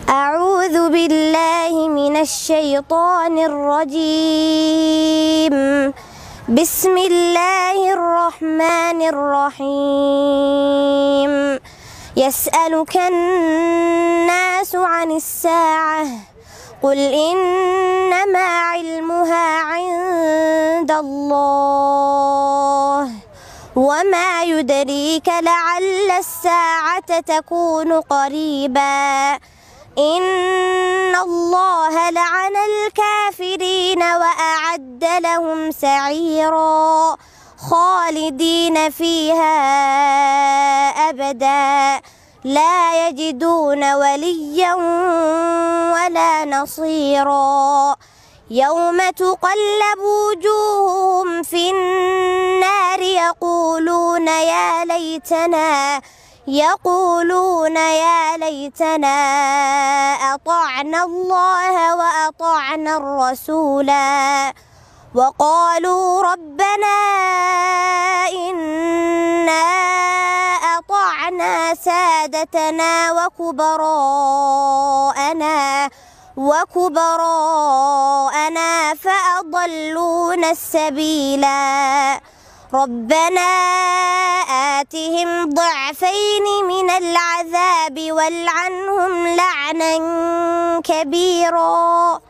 أعوذ بالله من الشيطان الرجيم. بسم الله الرحمن الرحيم. يسألك الناس عن الساعة قل إنما علمها عند الله وما يدريك لعل الساعة تكون قريبا. إن الله لعن الكافرين وأعد لهم سعيرا خالدين فيها أبدا لا يجدون وليا ولا نصيرا. يوم تقلب وجوههم في النار يقولون يا ليتنا أطعنا الله وأطعنا الرسولا وقالوا ربنا إنا أطعنا سادتنا وكبراءنا فأضلونا السبيلا. ربنا آتهم ضعفين من العذاب والعنهم لعنا كبيرا.